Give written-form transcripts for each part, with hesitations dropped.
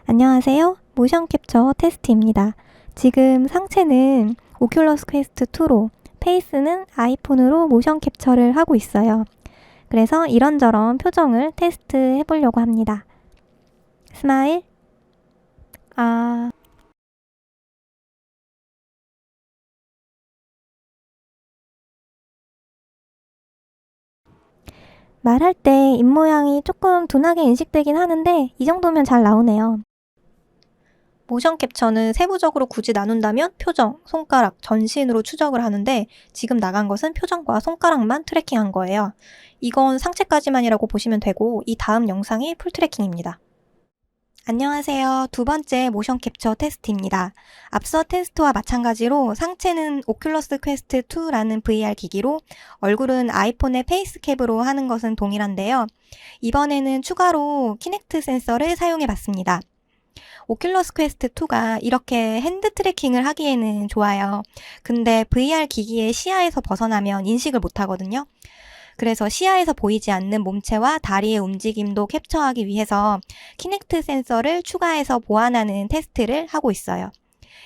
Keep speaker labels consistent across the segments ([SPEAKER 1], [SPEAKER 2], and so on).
[SPEAKER 1] 안녕하세요. 모션 캡처 테스트입니다. 지금 상체는 오큘러스 퀘스트 2로, 페이스는 아이폰으로 모션 캡처를 하고 있어요. 그래서 이런저런 표정을 테스트 해보려고 합니다. 스마일, 말할 때 입모양이 조금 둔하게 인식되긴 하는데 이 정도면 잘 나오네요. 모션 캡처는 세부적으로 굳이 나눈다면 표정, 손가락, 전신으로 추적을 하는데 지금 나간 것은 표정과 손가락만 트래킹한 거예요. 이건 상체까지만이라고 보시면 되고 이 다음 영상이 풀 트래킹입니다. 안녕하세요. 두 번째 모션 캡처 테스트입니다. 앞서 테스트와 마찬가지로 상체는 오큘러스 퀘스트 2라는 VR 기기로 얼굴은 아이폰의 페이스캡으로 하는 것은 동일한데요. 이번에는 추가로 키넥트 센서를 사용해 봤습니다. 오큘러스 퀘스트 2가 이렇게 핸드 트래킹을 하기에는 좋아요. 근데 VR 기기의 시야에서 벗어나면 인식을 못 하거든요. 그래서 시야에서 보이지 않는 몸체와 다리의 움직임도 캡처하기 위해서 키넥트 센서를 추가해서 보완하는 테스트를 하고 있어요.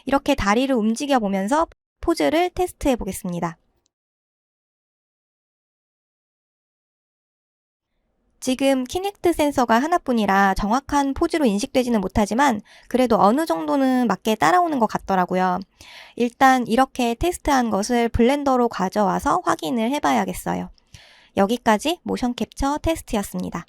[SPEAKER 1] 이렇게 다리를 움직여 보면서 포즈를 테스트해 보겠습니다. 지금 키넥트 센서가 하나뿐이라 정확한 포즈로 인식되지는 못하지만 그래도 어느 정도는 맞게 따라오는 것 같더라고요. 일단 이렇게 테스트한 것을 블렌더로 가져와서 확인을 해봐야겠어요. 여기까지 모션 캡처 테스트였습니다.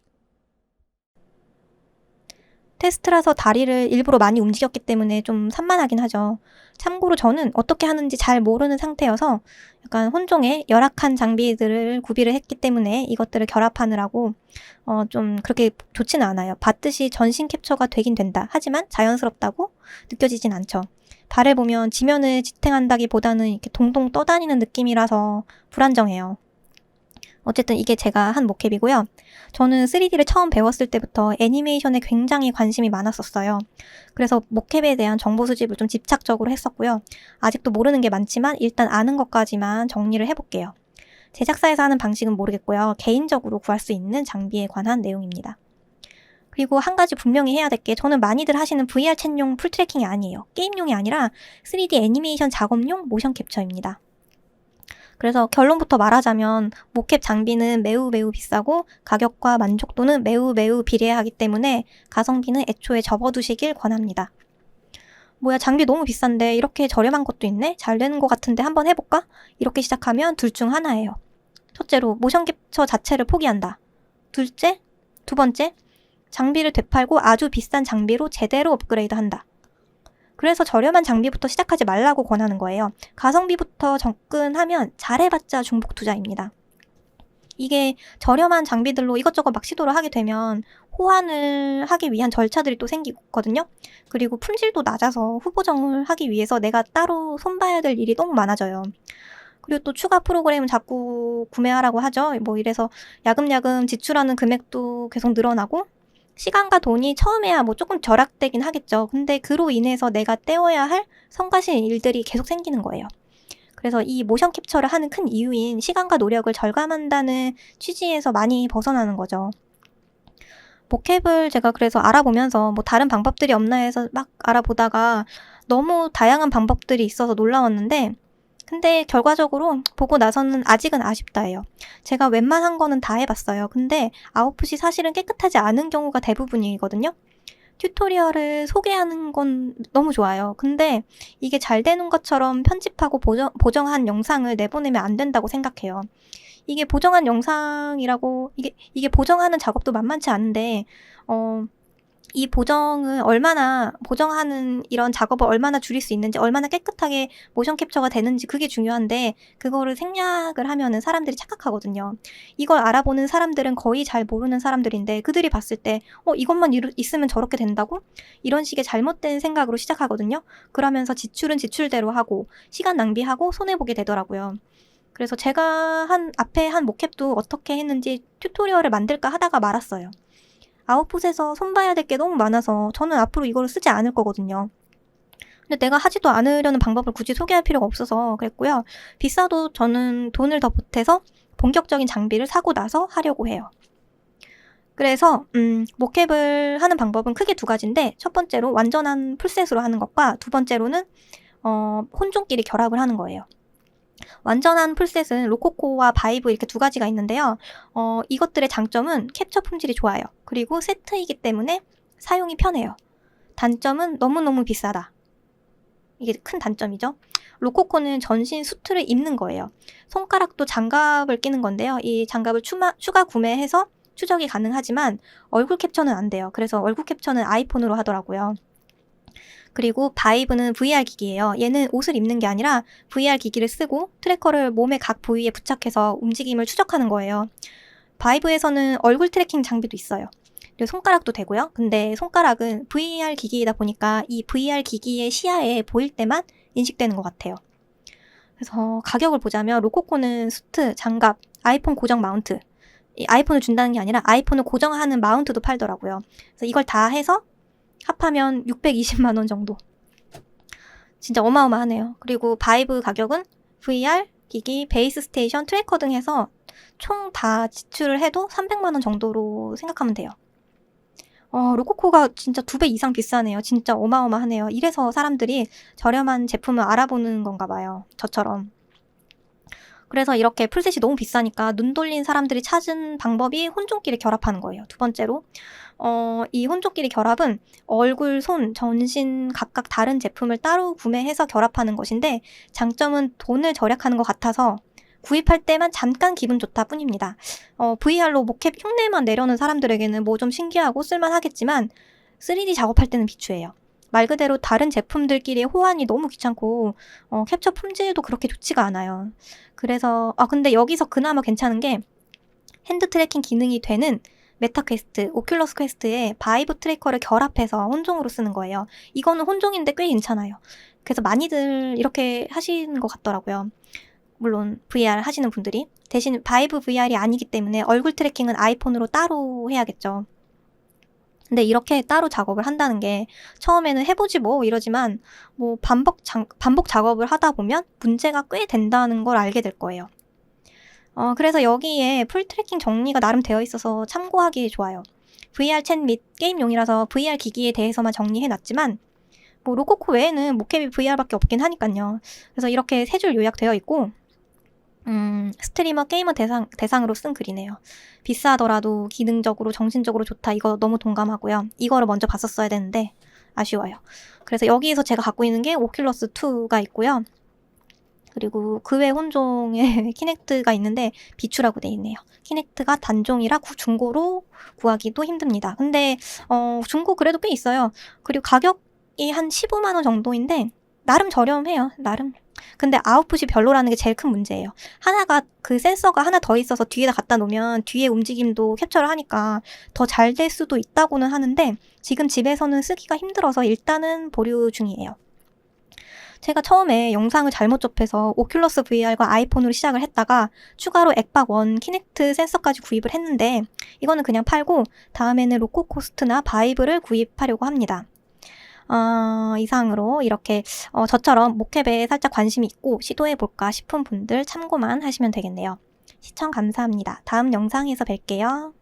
[SPEAKER 1] 테스트라서 다리를 일부러 많이 움직였기 때문에 좀 산만하긴 하죠. 참고로 저는 어떻게 하는지 잘 모르는 상태여서 약간 혼종의 열악한 장비들을 구비를 했기 때문에 이것들을 결합하느라고 좀 그렇게 좋지는 않아요. 봤듯이 전신 캡처가 되긴 된다. 하지만 자연스럽다고 느껴지진 않죠. 발을 보면 지면을 지탱한다기보다는 이렇게 동동 떠다니는 느낌이라서 불안정해요. 어쨌든 이게 제가 한 모캡이고요. 저는 3D를 처음 배웠을 때부터 애니메이션에 굉장히 관심이 많았었어요. 그래서 모캡에 대한 정보 수집을 좀 집착적으로 했었고요. 아직도 모르는 게 많지만 일단 아는 것까지만 정리를 해볼게요. 제작사에서 하는 방식은 모르겠고요. 개인적으로 구할 수 있는 장비에 관한 내용입니다. 그리고 한 가지 분명히 해야 될 게 저는 많이들 하시는 VR 챗용 풀트래킹이 아니에요. 게임용이 아니라 3D 애니메이션 작업용 모션 캡처입니다. 그래서 결론부터 말하자면 모캡 장비는 매우 비싸고 가격과 만족도는 매우 비례하기 때문에 가성비는 애초에 접어두시길 권합니다. 뭐야, 장비 너무 비싼데 이렇게 저렴한 것도 있네? 잘 되는 것 같은데 한번 해볼까? 이렇게 시작하면 둘 중 하나예요. 첫째로 모션 캡처 자체를 포기한다. 둘째, 두 번째, 장비를 되팔고 아주 비싼 장비로 제대로 업그레이드한다. 그래서 저렴한 장비부터 시작하지 말라고 권하는 거예요. 가성비부터 접근하면 잘해봤자 중복 투자입니다. 이게 저렴한 장비들로 이것저것 막 시도를 하게 되면 호환을 하기 위한 절차들이 또 생기거든요. 그리고 품질도 낮아서 후보정을 하기 위해서 내가 따로 손봐야 될 일이 너무 많아져요. 그리고 또 추가 프로그램을 자꾸 구매하라고 하죠. 뭐 이래서 야금야금 지출하는 금액도 계속 늘어나고 시간과 돈이 처음에야 뭐 조금 절약되긴 하겠죠. 근데 그로 인해서 내가 떼어야 할 성가신 일들이 계속 생기는 거예요. 그래서 이 모션 캡처를 하는 큰 이유인 시간과 노력을 절감한다는 취지에서 많이 벗어나는 거죠. 모캡을 제가 그래서 알아보면서 뭐 다른 방법들이 없나 해서 막 알아보다가 너무 다양한 방법들이 있어서 놀라웠는데 근데 결과적으로 보고 나서는 아직은 아쉽다예요. 제가 웬만한 거는 다 해봤어요. 근데 아웃풋이 사실은 깨끗하지 않은 경우가 대부분이거든요. 튜토리얼을 소개하는 건 너무 좋아요. 근데 이게 잘 되는 것처럼 편집하고 보정한 영상을 내보내면 안 된다고 생각해요. 이게 보정한 영상이라고 이게 보정하는 작업도 만만치 않은데 이 보정하는 이런 작업을 얼마나 줄일 수 있는지, 얼마나 깨끗하게 모션 캡처가 되는지 그게 중요한데 그거를 생략을 하면은 사람들이 착각하거든요. 이걸 알아보는 사람들은 거의 잘 모르는 사람들인데 그들이 봤을 때 이것만 있으면 저렇게 된다고? 이런 식의 잘못된 생각으로 시작하거든요. 그러면서 지출은 지출대로 하고 시간 낭비하고 손해보게 되더라고요. 그래서 제가 앞에 한 모캡도 어떻게 했는지 튜토리얼을 만들까 하다가 말았어요. 아웃풋에서 손봐야 될 게 너무 많아서 저는 앞으로 이거를 쓰지 않을 거거든요. 근데 내가 하지도 않으려는 방법을 굳이 소개할 필요가 없어서 그랬고요. 비싸도 저는 돈을 더 보태서 본격적인 장비를 사고 나서 하려고 해요. 그래서 모캡을 하는 방법은 크게 두 가지인데, 첫 번째로 완전한 풀셋으로 하는 것과 두 번째로는 혼종끼리 결합을 하는 거예요. 완전한 풀셋은 로코코와 바이브 이렇게 두 가지가 있는데요. 이것들의 장점은 캡처 품질이 좋아요. 그리고 세트이기 때문에 사용이 편해요. 단점은 너무너무 비싸다. 이게 큰 단점이죠. 로코코는 전신 수트를 입는 거예요. 손가락도 장갑을 끼는 건데요. 이 장갑을 추가 구매해서 추적이 가능하지만 얼굴 캡처는 안 돼요. 그래서 얼굴 캡처는 아이폰으로 하더라고요. 그리고 바이브는 VR 기기예요. 얘는 옷을 입는 게 아니라 VR 기기를 쓰고 트래커를 몸의 각 부위에 부착해서 움직임을 추적하는 거예요. 바이브에서는 얼굴 트래킹 장비도 있어요. 그리고 손가락도 되고요. 근데 손가락은 VR 기기이다 보니까 이 VR 기기의 시야에 보일 때만 인식되는 것 같아요. 그래서 가격을 보자면 로코코는 수트, 장갑, 아이폰 고정 마운트, 이 아이폰을 준다는 게 아니라 아이폰을 고정하는 마운트도 팔더라고요. 그래서 이걸 다 해서 합하면 620만 원 정도. 진짜 어마어마하네요. 그리고 바이브 가격은 VR, 기기, 베이스 스테이션, 트래커 등 해서 총 다 지출을 해도 300만 원 정도로 생각하면 돼요. 로코코가 진짜 2배 이상 비싸네요. 진짜 어마어마하네요. 이래서 사람들이 저렴한 제품을 알아보는 건가 봐요. 저처럼. 그래서 이렇게 풀셋이 너무 비싸니까 눈 돌린 사람들이 찾은 방법이 혼종끼리 결합하는 거예요. 두 번째로 이 혼종끼리 결합은 얼굴, 손, 전신 각각 다른 제품을 따로 구매해서 결합하는 것인데, 장점은 돈을 절약하는 것 같아서 구입할 때만 잠깐 기분 좋다 뿐입니다. VR로 모캡 흉내만 내려는 사람들에게는 뭐 좀 신기하고 쓸만하겠지만 3D 작업할 때는 비추해요. 말 그대로 다른 제품들끼리의 호환이 너무 귀찮고 캡처 품질도 그렇게 좋지가 않아요. 그래서 근데 여기서 그나마 괜찮은 게 핸드 트래킹 기능이 되는 메타 퀘스트, 오큘러스 퀘스트에 바이브 트래커를 결합해서 혼종으로 쓰는 거예요. 이거는 혼종인데 꽤 괜찮아요. 그래서 많이들 이렇게 하시는 것 같더라고요. 물론 VR 하시는 분들이. 대신 바이브 VR이 아니기 때문에 얼굴 트래킹은 아이폰으로 따로 해야겠죠. 근데 이렇게 따로 작업을 한다는 게 처음에는 해보지 뭐 이러지만 뭐 반복 작업을 하다 보면 문제가 꽤 된다는 걸 알게 될 거예요. 그래서 여기에 풀 트래킹 정리가 나름 되어 있어서 참고하기 좋아요. VR 챗 및 게임용이라서 VR 기기에 대해서만 정리해놨지만 뭐 로코코 외에는 모캡이 VR밖에 없긴 하니까요. 그래서 이렇게 3줄 요약되어 있고 스트리머 게이머 대상으로 쓴 글이네요. 비싸더라도 기능적으로 정신적으로 좋다. 이거 너무 동감하고요. 이거를 먼저 봤었어야 되는데 아쉬워요. 그래서 여기에서 제가 갖고 있는 게 오큘러스 2가 있고요. 그리고 그 외 혼종에 키넥트가 있는데 비추라고 돼 있네요. 키넥트가 단종이라 중고로 구하기도 힘듭니다. 근데 중고 그래도 꽤 있어요. 그리고 가격이 한 15만 원 정도인데 나름 저렴해요. 나름. 근데 아웃풋이 별로라는 게 제일 큰 문제예요. 하나가 그 센서가 하나 더 있어서 뒤에다 갖다 놓으면 뒤에 움직임도 캡처를 하니까 더 잘 될 수도 있다고는 하는데 지금 집에서는 쓰기가 힘들어서 일단은 보류 중이에요. 제가 처음에 영상을 잘못 접해서 오큘러스 VR과 아이폰으로 시작을 했다가 추가로 엑박1 키넥트 센서까지 구입을 했는데 이거는 그냥 팔고 다음에는 로코코스트나 바이브를 구입하려고 합니다. 이상으로 이렇게 저처럼 모캡에 살짝 관심이 있고 시도해볼까 싶은 분들 참고만 하시면 되겠네요. 시청 감사합니다. 다음 영상에서 뵐게요.